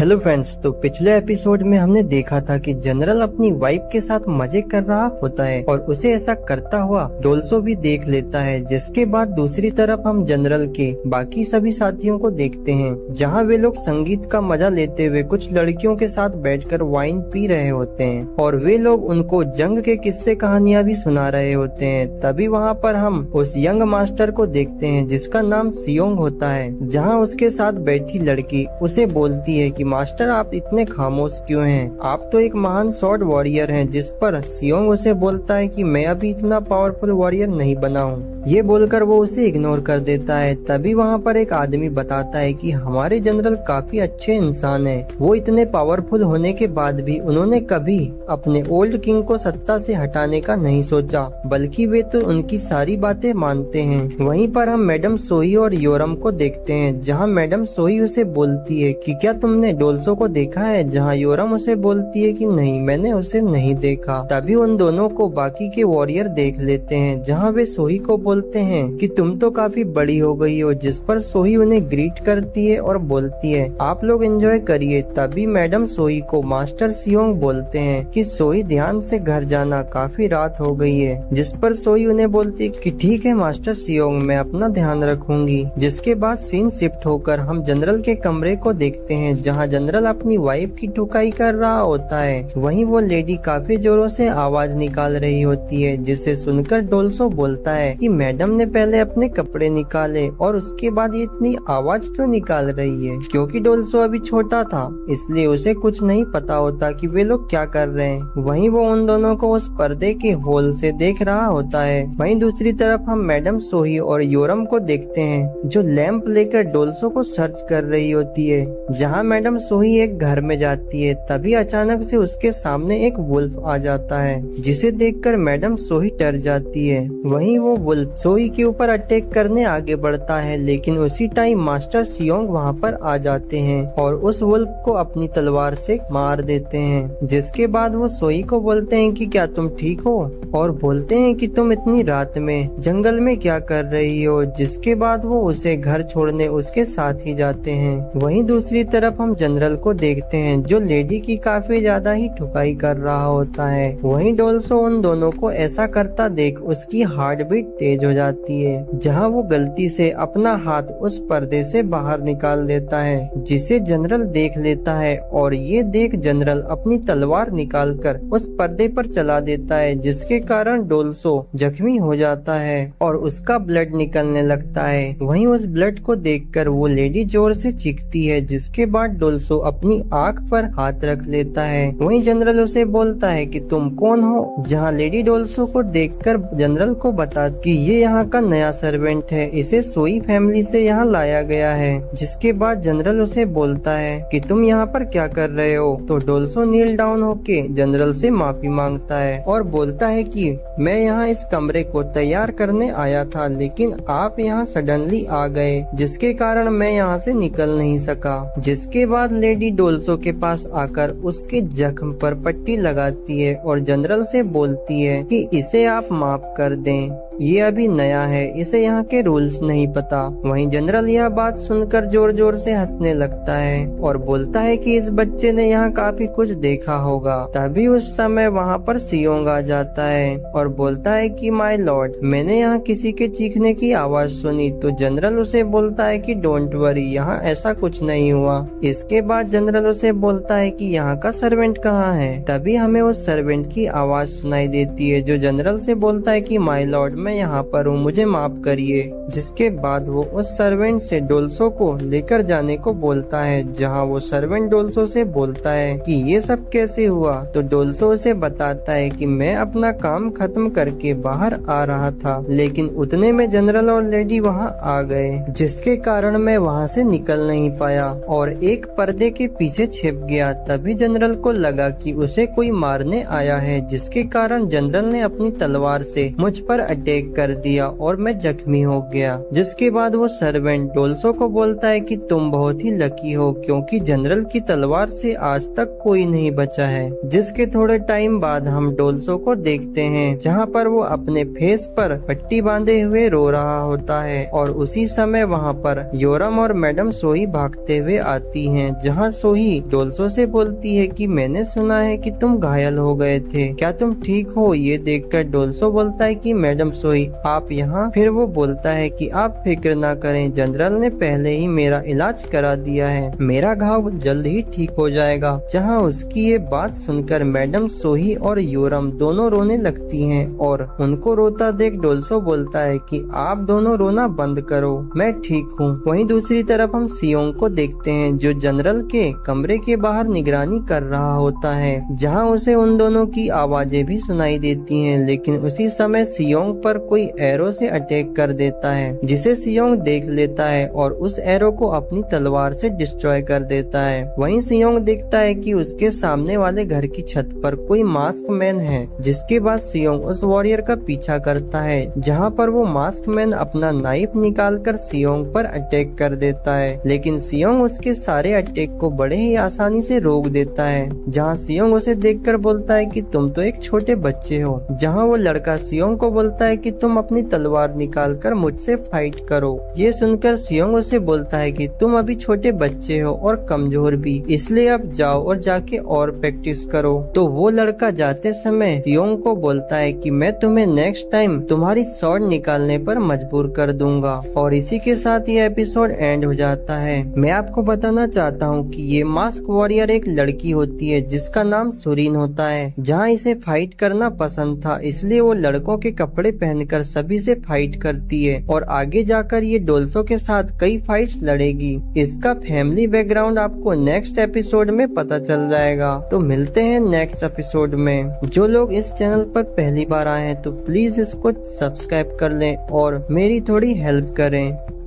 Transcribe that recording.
Hello friends, तो पिछले episode में हमने देखा था कि जनरल अपनी वाइफ के साथ मजे कर रहा होता है और उसे ऐसा करता हुआ डोल्सो भी देख लेता है। जिसके बाद दूसरी तरफ हम जनरल के बाकी सभी साथियों को देखते हैं, जहां वे लोग संगीत का मजा लेते हुए कुछ लड़कियों के साथ बैठकर वाइन पी रहे होते हैं और वे लोग उनको जंग के किस्से कहानियां भी सुना रहे होते हैं। तभी वहाँ पर हम उस यंग मास्टर को देखते हैं जिसका नाम सियोंग होता है, जहाँ उसके साथ बैठी लड़की उसे बोलती है कि मास्टर आप इतने खामोश क्यों हैं? आप तो एक महान स्वॉर्ड वॉरियर हैं। जिस पर सियोंग उसे बोलता है कि मैं अभी इतना पावरफुल वॉरियर नहीं बना हूँ। ये बोलकर वो उसे इग्नोर कर देता है। तभी वहाँ पर एक आदमी बताता है कि हमारे जनरल काफी अच्छे इंसान हैं। वो इतने पावरफुल होने के बाद भी उन्होंने कभी अपने ओल्ड किंग को सत्ता से हटाने का नहीं सोचा, बल्कि वे तो उनकी सारी बातें मानते हैं। वहीं पर हम मैडम सोई और योरम को देखते हैं, जहाँ मैडम सोई उसे बोलती है कि क्या तुमने डोल्सो को देखा है? जहाँ योरम उसे बोलती है कि नहीं, मैंने उसे नहीं देखा। तभी उन दोनों को बाकी के वॉरियर देख लेते हैं, जहाँ वे सोई को बोलते हैं कि तुम तो काफी बड़ी हो गई हो। जिस पर सोई उन्हें ग्रीट करती है और बोलती है आप लोग एंजॉय करिए। तभी मैडम सोई को मास्टर सियोंग बोलते हैं कि सोई ध्यान से घर जाना, काफी रात हो गई है। जिस पर सोई उन्हें बोलती है कि ठीक है मास्टर सियोंग, मैं अपना ध्यान रखूंगी। जिसके बाद सीन शिफ्ट होकर हम जनरल के कमरे को देखते हैं, जहाँ जनरल अपनी वाइफ की ठुकाई कर रहा होता है। वहीं वो लेडी काफी जोरों से आवाज निकाल रही होती है, जिसे सुनकर डोल्सो बोलता है कि मैडम ने पहले अपने कपड़े निकाले और उसके बाद ये इतनी आवाज क्यों निकाल रही है? क्योंकि डोल्सो अभी छोटा था, इसलिए उसे कुछ नहीं पता होता कि वे लोग क्या कर रहे हैं। वहीं वो उन दोनों को उस पर्दे के होल से देख रहा होता है। वहीं दूसरी तरफ हम मैडम सोही और योरम को देखते हैं, जो लैंप लेकर डोल्सो को सर्च कर रही होती है। जहाँ मैडम सोही एक घर में जाती है, तभी अचानक से उसके सामने एक वुल्फ आ जाता है, जिसे देखकर मैडम सोही डर जाती है। वहीं वो वुल्फ सोही के ऊपर अटैक करने आगे बढ़ता है, लेकिन उसी टाइम मास्टर सियोंग वहाँ पर आ जाते हैं और उस वुल्फ को अपनी तलवार से मार देते हैं। जिसके बाद वो सोही को बोलते हैं कि क्या तुम ठीक हो, और बोलते हैं कि तुम इतनी रात में जंगल में क्या कर रही हो। जिसके बाद वो उसे घर छोड़ने उसके साथ ही जाते हैं। वहीं दूसरी तरफ हम जनरल को देखते हैं, जो लेडी की काफी ज्यादा ही ठुकाई कर रहा होता है। वहीं डोल्सो उन दोनों को ऐसा करता देख उसकी हार्ट बीट तेज हो जाती है, जहां वो गलती से अपना हाथ उस पर्दे से बाहर निकाल देता है, जिसे जनरल देख लेता है। और ये देख जनरल अपनी तलवार निकालकर उस पर्दे पर चला देता है, जिसके कारण डोल्सो जख्मी हो जाता है और उसका ब्लड निकलने लगता है। वहीं उस ब्लड को देखकर वो लेडी जोर से चीखती है, जिसके बाद डोल्सो अपनी आंख पर हाथ रख लेता है। वहीं जनरल उसे बोलता है कि तुम कौन हो? जहां लेडी डोल्सो को देखकर जनरल को बता कि ये यहाँ का नया सर्वेंट है, इसे सोई फैमिली से यहाँ लाया गया है। जिसके बाद जनरल उसे बोलता है कि तुम यहाँ पर क्या कर रहे हो? तो डोल्सो नील डाउन होके जनरल से माफी मांगता है और बोलता है कि मैं यहाँ इस कमरे को तैयार करने आया था, लेकिन आप यहाँ सडनली आ गए, जिसके कारण मैं यहाँ से निकल नहीं सका। जिसके बाद लेडी डोल्सो के पास आकर उसके जख्म पर पट्टी लगाती है और जनरल से बोलती है कि इसे आप माफ कर दें, ये अभी नया है, इसे यहाँ के रूल्स नहीं पता। वहीं जनरल यह बात सुनकर जोर जोर से हंसने लगता है और बोलता है कि इस बच्चे ने यहाँ काफी कुछ देखा होगा। तभी उस समय वहाँ पर सियोंग आ जाता है और बोलता है कि माय लॉर्ड, मैंने यहाँ किसी के चीखने की आवाज सुनी। तो जनरल उसे बोलता है कि डोंट वरी, यहाँ ऐसा कुछ नहीं हुआ। इसके बाद जनरल उसे बोलता है कि यहाँ का सर्वेंट कहाँ है? तभी हमें उस सर्वेंट की आवाज सुनाई देती है, जो जनरल से बोलता है कि माय लॉर्ड, मैं यहाँ पर हूँ, मुझे माफ करिए। जिसके बाद वो उस सर्वेंट से डोल्सो को लेकर जाने को बोलता है, जहाँ वो सर्वेंट डोल्सो से बोलता है कि ये सब कैसे हुआ। तो डोल्सो उसे बताता है कि मैं अपना काम खत्म करके बाहर आ रहा था, लेकिन उतने में जनरल और लेडी वहाँ आ गए, जिसके कारण मैं वहाँ से निकल नहीं पाया और एक पर्दे के पीछे छिप गया। तभी जनरल को लगा कि उसे कोई मारने आया है, जिसके कारण जनरल ने अपनी तलवार से मुझ पर अटैक कर दिया और मैं जख्मी हो गया। जिसके बाद वो सर्वेंट डोल्सो को बोलता है कि तुम बहुत ही लकी हो, क्योंकि जनरल की तलवार से आज तक कोई नहीं बचा है। जिसके थोड़े टाइम बाद हम डोल्सो को देखते हैं, जहाँ पर वो अपने फेस पर पट्टी बांधे हुए रो रहा होता है और उसी समय वहाँ पर योरम और मैडम सोई भागते हुए आती हैं, हैं, जहाँ सोही डोल्सो से बोलती है कि मैंने सुना है कि तुम घायल हो गए थे, क्या तुम ठीक हो? ये देखकर डोल्सो बोलता है कि मैडम सोही आप यहाँ। फिर वो बोलता है कि आप फिक्र ना करें, जनरल ने पहले ही मेरा इलाज करा दिया है, मेरा घाव जल्द ही ठीक हो जाएगा। जहाँ उसकी ये बात सुनकर मैडम सोही और योरम दोनों रोने लगती हैं और उनको रोता देख डोल्सो बोलता है कि आप दोनों रोना बंद करो, मैं ठीक हूँ। वहीं दूसरी तरफ हम सियोंग को देखते हैं जो जनरल के कमरे के बाहर निगरानी कर रहा होता है, जहाँ उसे उन दोनों की आवाजें भी सुनाई देती हैं। लेकिन उसी समय सियोंग पर कोई एरो से अटैक कर देता है, जिसे सियोंग देख लेता है और उस एरो को अपनी तलवार से डिस्ट्रॉय कर देता है। वहीं सियोंग देखता है कि उसके सामने वाले घर की छत पर कोई मास्क मैन है, जिसके बाद सियोंग उस वॉरियर का पीछा करता है, जहाँ पर वो मास्क मैन अपना नाइफ निकालकर सियोंग पर अटैक कर देता है। लेकिन सियोंग उसके सारे अटैक को बड़े ही आसानी से रोक देता है, जहाँ सियोंग उसे देखकर बोलता है कि तुम तो एक छोटे बच्चे हो। जहाँ वो लड़का सियोंग को बोलता है कि तुम अपनी तलवार निकालकर मुझसे फाइट करो। ये सुनकर सियोंग उसे बोलता है कि तुम अभी छोटे बच्चे हो और कमजोर भी, इसलिए अब जाओ और जाके और प्रैक्टिस करो। तो वो लड़का जाते समय सियोंग को बोलता है कि मैं तुम्हें नेक्स्ट टाइम तुम्हारी स्वॉर्ड निकालने पर मजबूर कर दूंगा। और इसी के साथ ये एपिसोड एंड हो जाता है। मैं आपको बताना चाहता हूँ कि ये मास्क वॉरियर एक लड़की होती है जिसका नाम सुरीन होता है। जहाँ इसे फाइट करना पसंद था, इसलिए वो लड़कों के कपड़े पहनकर सभी से फाइट करती है और आगे जाकर ये डोल्सो के साथ कई फाइट्स लड़ेगी। इसका फैमिली बैकग्राउंड आपको नेक्स्ट एपिसोड में पता चल जाएगा। तो मिलते हैं नेक्स्ट एपिसोड में। जो लोग इस चैनल पर पहली बार आए हैं तो प्लीज इसको सब्सक्राइब कर लें और मेरी थोड़ी हेल्प करें।